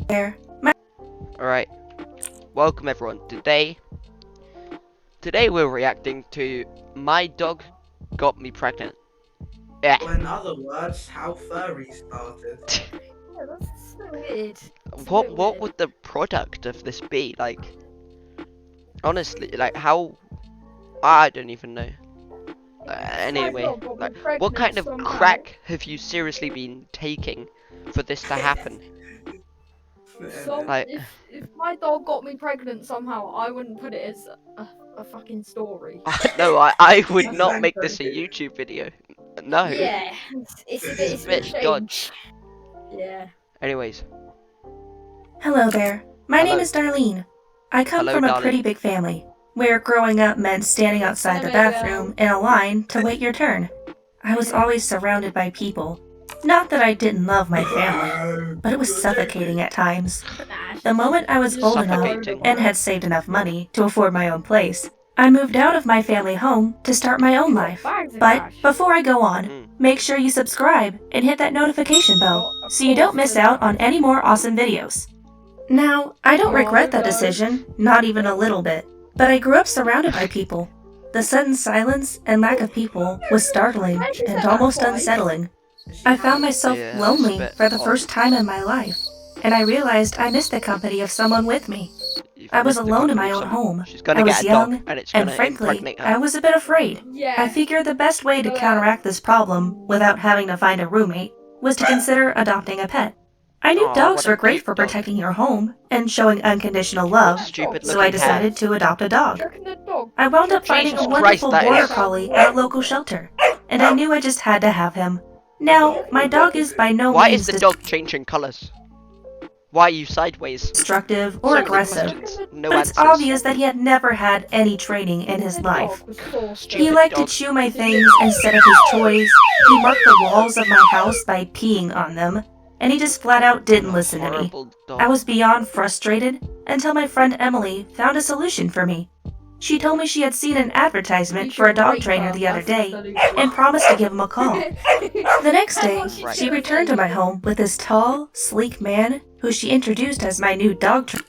there. Alright, welcome everyone. Today we're reacting to My Dog Got Me Pregnant. Yeah. Or in other words, how furry started. Yeah, that's so weird. What would the product of this be? Like, honestly, like how? I don't even know. Anyway, like, what kind of crack have you seriously been taking for this to happen? Like, If my dog got me pregnant somehow, I wouldn't put it as a fucking story. no, I would That's not fine, make this a okay. YouTube video. No. Yeah, it's a bit bit strange. Yeah. Anyways, Hello there. My Hello. name is Darlene. I come Hello, from a darling. pretty big family, where growing up meant standing outside the bathroom in a line to wait your turn. I was always surrounded by people. Not that I didn't love my family, but it was suffocating at times. The moment I was old enough Suffocating. and had saved enough money to afford my own place, I moved out of my family home to start my own life. But before I go on, make sure you subscribe and hit that notification bell so you don't miss out on any more awesome videos. Now, I don't regret that decision, not even a little bit, but I grew up surrounded by people. The sudden silence and lack of people was startling and almost unsettling. I found myself Yeah, lonely that's a bit for the odd. first time in my life, and I realized I missed the company of someone with me. You've I was missed the alone in company my of own someone. home. She's gonna I get was a young, dog, and it's and gonna frankly, impregnate her. I was a bit afraid. Yeah. I figured the best way to counteract this problem without having to find a roommate was to consider adopting a pet. I knew Aw, dogs what a were great cute for dog. protecting your home and showing unconditional love, Stupid so I looking decided to adopt a dog. Dog. I wound up finding Jesus a wonderful Christ, that border is- collie at a local shelter, and I knew I just had to have him. Now, my dog is by no Why means is the dog changing colours? Why are you sideways? destructive or So many aggressive, questions, no but it's answers. obvious that he had never had any training in his life. He Stupid liked dog. to chew my things instead of his toys, he marked the walls of my house by peeing on them, and he just flat out didn't listen to me. Horrible dog. I was beyond frustrated until my friend Emily found a solution for me. She told me she had seen an advertisement for a dog trainer the other day and promised to give him a call. The next day, she returned to my home with this tall, sleek man who she introduced as my new dog trainer.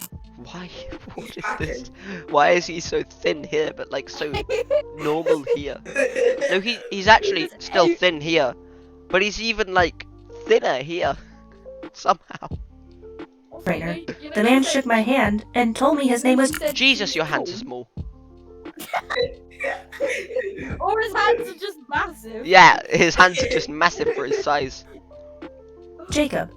Why? What is this? Why is he so thin here, but like so normal here? No, he's actually still thin here, but he's even like thinner here somehow. The man shook my hand and told me his name was Jesus, your hands are small. Or his hands are just massive. Yeah, his hands are just massive for his size. Jacob,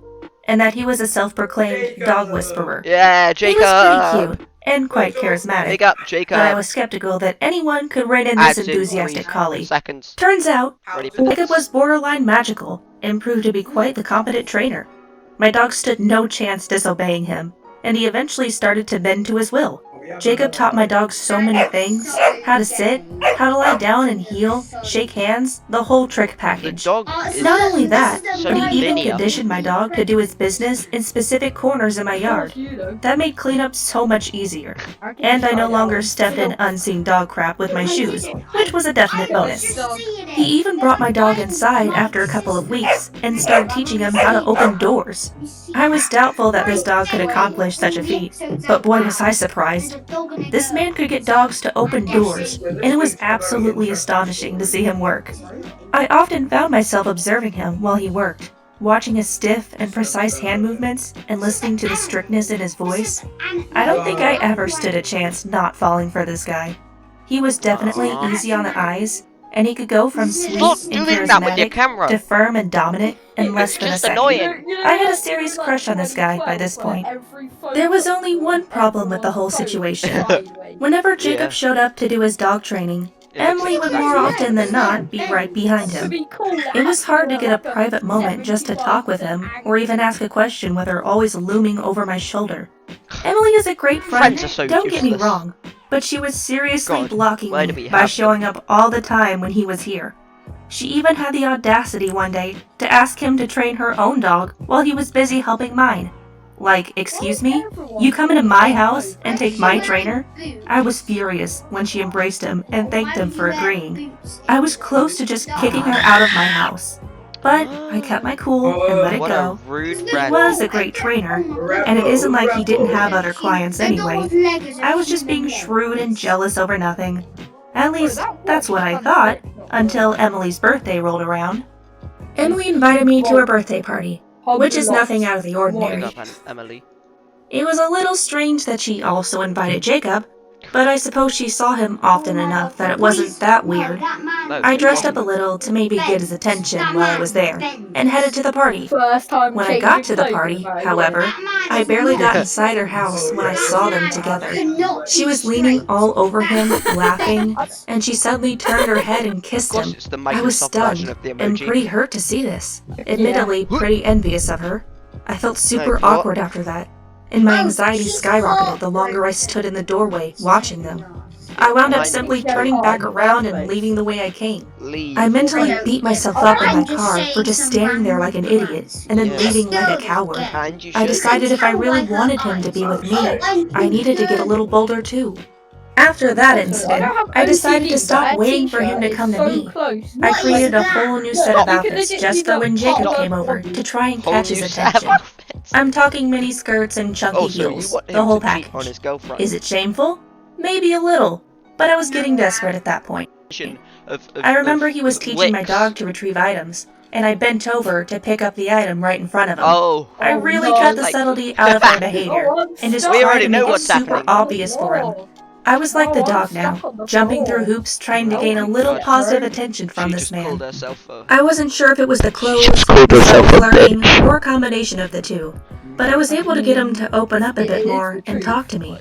and that he was a self-proclaimed dog whisperer. Yeah, He was pretty Jacob. cute and quite charismatic, Big up, but I Jacob. was skeptical that anyone could rein in this Adds in enthusiastic 3 collie. seconds. Turns out, Ready for this. Jacob was borderline magical and proved to be quite the competent trainer. My dog stood no chance disobeying him, and he eventually started to bend to his will. Jacob taught my dog so many things: how to sit, how to lie down and heel, shake hands, the whole trick The package. dog is Not only that, so but he even linear. conditioned my dog to do his business in specific corners in my yard. That made cleanup so much easier, and I no longer stepped in unseen dog crap with my shoes, which was a definite bonus. He even brought my dog inside after a couple of weeks and started teaching him how to open doors. I was doubtful that this dog could accomplish such a feat, but boy was I surprised. This man could get dogs to open doors, and it was absolutely astonishing to see him work. I often found myself observing him while he worked, watching his stiff and precise hand movements and listening to the strictness in his voice. I don't think I ever stood a chance not falling for this guy. He was definitely easy on the eyes, and he could go from sweet Stop and doing that with your charismatic camera. to firm and dominant in less It's than a just second. annoying. I had a serious crush on this guy by this point. There was only one problem with the whole situation. Whenever Jacob Yeah. showed up to do his dog training, Emily would more often than not be right behind him. It was hard to get a private moment just to talk with him, or even ask a question with her always looming over my shoulder. Emily is a great friend, Friends are so don't get me useless. wrong, but she was seriously God, blocking why do me we by have showing up all the time when he was here. She even had the audacity one day to ask him to train her own dog while he was busy helping mine. Like, excuse me? You come into my house and take my trainer? I was furious when she embraced him and thanked him for agreeing. I was close to just kicking her out of my house. But I kept my cool and let it What a go. rude He friend. was a great trainer, and it isn't like he didn't have other clients anyway. I was just being shrewd and jealous over nothing. At least, that's what I thought, until Emily's birthday rolled around. Emily invited me to her birthday party, which is nothing out of the Pick ordinary. up, Emily. It was a little strange that she also invited Jacob, but I suppose she saw him often enough that it wasn't that weird. No, I dressed up a little to maybe get his attention while I was there, and headed to the party. First time When I got to the party, however, I barely got inside her house when I saw them together. She was leaning all over him, laughing, and she suddenly turned her head and Of kissed course, him. it's the I was Microsoft version stunned of the and emoji. pretty hurt to see this. Admittedly, pretty envious of her. I felt super what? awkward after that, and my anxiety skyrocketed the longer I stood in the doorway watching them. I wound up simply turning back around and leaving the way I came. Leave. I mentally beat myself up in my car for just standing there like an idiot and then Yeah. leaving like a coward. And you I should. decided if I really wanted him to be with me, I needed to get a little bolder too. After that incident, I decided to stop waiting for him to come to me. I created a whole new set of outfits just for when Jacob came over to try and Whole catch his new set of attention. outfits. I'm talking mini skirts and chunky Oh, so you heels, want him the whole to cheat package. on his girlfriend? Is it shameful? Maybe a little, but I was getting desperate at that point. I remember he was teaching my dog to retrieve items, and I bent over to pick up the item right in front of him. Oh, I really no. cut the Like- subtlety out of my behavior and just We tried already to know make it what's super happening. obvious for him. I was like the dog now, jumping through hoops trying to gain a little positive attention from she this just man. called herself a... I wasn't sure if it was the clothes, called herself a flirting, or a combination of the two, but I was able to get him to open up a bit more and talk to me.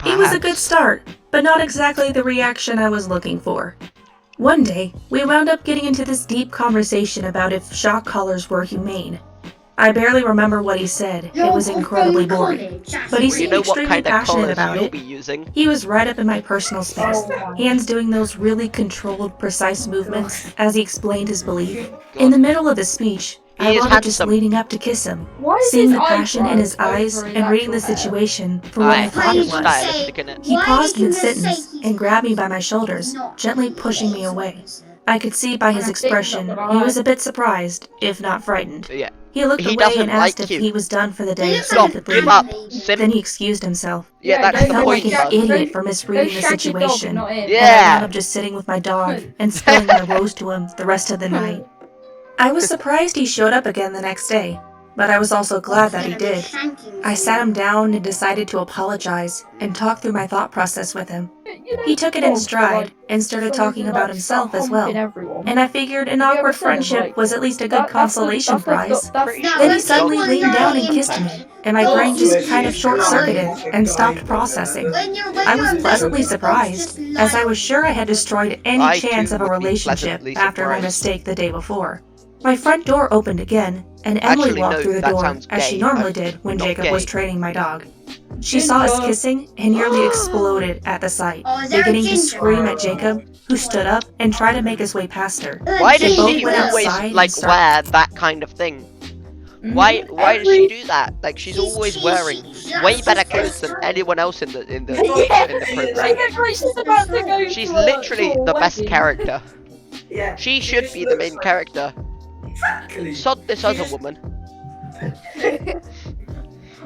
It was a good start, but not exactly the reaction I was looking for. One day, we wound up getting into this deep conversation about if shock collars were humane. I barely remember what he said, it was incredibly boring, but he You seemed know what extremely kind of passionate collars about you'll it. be using? He was right up in my personal space, hands doing those really controlled, precise movements as he explained his belief. In the middle of his speech, I He is wound up just handsome. leaning up to kiss him, Why is seeing his the passion in his eyebrows eyes over his and reading the actual hair? situation for what I Aye, thought it it's was. stylistic, innit? He paused mid-sentence and grabbed me by my shoulders, gently pushing me away. I could see by his expression he was a bit surprised, if not frightened. Yeah. He looked He away doesn't and asked like if you. he was done for the day so Stop, he could give leave. up, Then simp. he excused himself. Yeah, that's I the felt like point, an bud. idiot for misreading the Go shag your dog, situation, not him. and I Yeah. wound up just sitting with my dog and spilling my woes to him the rest of the night. I was surprised he showed up again the next day, but I was also glad that he did. I sat him down and decided to apologize and talk through my thought process with him. You know, He took it in dogs are stride like- and started so talking they, about like, himself start as well. humping everyone. And I figured an Have you awkward ever seen them, friendship like, was at least a good That's the- consolation that's the- prize. Pretty Then he sure suddenly dogs leaned do down and that kissed me, sometimes. and my brain just kind of short-circuited and stopped processing. I was pleasantly surprised, as I was sure I had destroyed any I chance too of a would be relationship pleasantly after my surprised. mistake the day before. My front door opened again, and Emily Actually, walked no, through the that door sounds as she gay. normally did when Not Jacob was gay. training my dog. She saw us kissing and nearly exploded at the sight, beginning to scream at Jacob, who stood up and tried to make his way past her. Why does Both she went always outside and like started- wear that kind of thing? Why does she do that? Like she's always wearing way better clothes than anyone else in the Yeah, program. she's about to go She's to a- literally to a the best wedding. character. Yeah. She should just be the looks main like- character. Exactly. Sod this She other just- woman.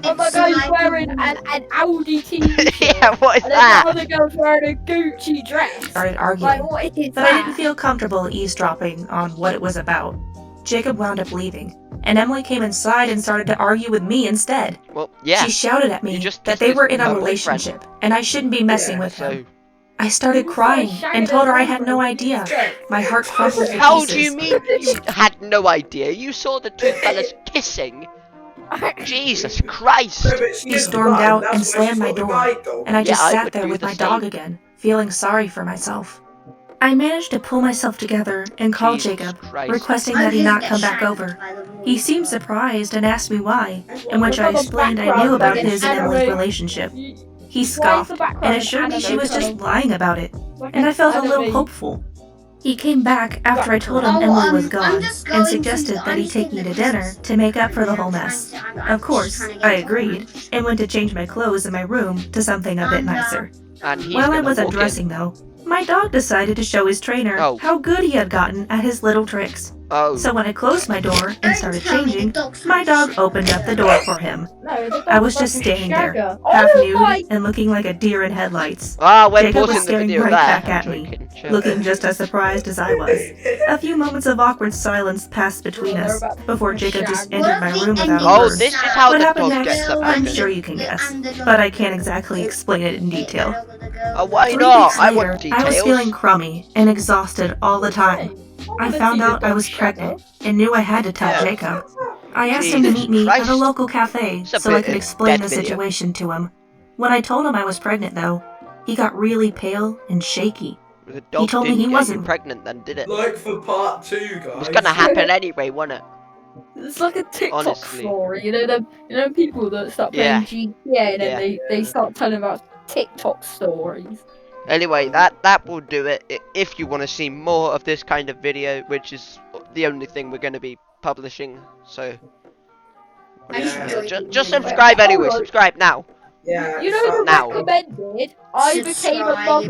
Oh my god, he's wearing an Audi t-shirt. Yeah, what is And then that? the other girl's wearing a Gucci dress. started Like, arguing. what is But I that? didn't feel comfortable eavesdropping on what it was about. Jacob wound up leaving, and Emily came inside and started to argue with me instead. Well, yeah. She shouted at me You just that they were in a kissed her relationship, and I shouldn't be messing Yeah, with So him. I started crying and told her I had no idea. My heart crumbled to how pieces. do you mean you had no idea? You saw the two fellas kissing. Jesus Christ! No, but she He is stormed blind, out that's and why she slammed my thought the door, guide dog. and I just Yeah, I sat would there do with the my dog same. again, feeling sorry for myself. I managed to pull myself together and call Jesus Jacob, Christ. requesting that he not come back over. He seemed surprised and asked me why, in which I explained I knew about his and Emily's relationship. He scoffed and assured me she was just lying about it, and I felt a little hopeful. He came back after I told him Emily was gone and suggested that he take me to dinner to make up for the whole mess. Of course, I agreed and went to change my clothes in my room to something a bit nicer. And he's While I gonna was walk in. undressing though, my dog decided to show his trainer Oh. how good he had gotten at his little tricks. Oh. So when I closed my door and started changing, my dog opened up the door for him. No, the I was dog's just like a standing there, shagger. half Oh nude my! and looking like a deer in headlights, Ah, we're Jacob was pausing the staring video right there. back I'm at me, joking, chill. looking just as surprised as I was. A few moments of awkward silence passed between us before Jacob just entered my room without a Oh, word. this is how What the happened dog next, gets I'm affected. sure you can guess, but I can't exactly explain it in detail. Why 3 not? weeks I later, want details. I was feeling crummy and exhausted all the time. I found out I was pregnant and knew I had to tell Yeah. Jacob. I asked him to Jesus meet me at a Christ. local cafe It's a so I bit could of explain dead the video. situation to him. When I told him I was pregnant, though, he got really pale and shaky. The dog told me didn't he get wasn't- you pregnant then, did it? Like for part 2, guys. It was gonna happen anyway, wasn't it? It's like a TikTok Honestly. story, you know people that start Yeah. playing GTA and then Yeah. they start telling about TikTok stories. Anyway, that will do it. If you want to see more of this kind of video, which is the only thing we're going to be publishing, so Yeah. just subscribe anyway. Hold on. Subscribe now. Yeah. You know the Now. recommended, I became a mum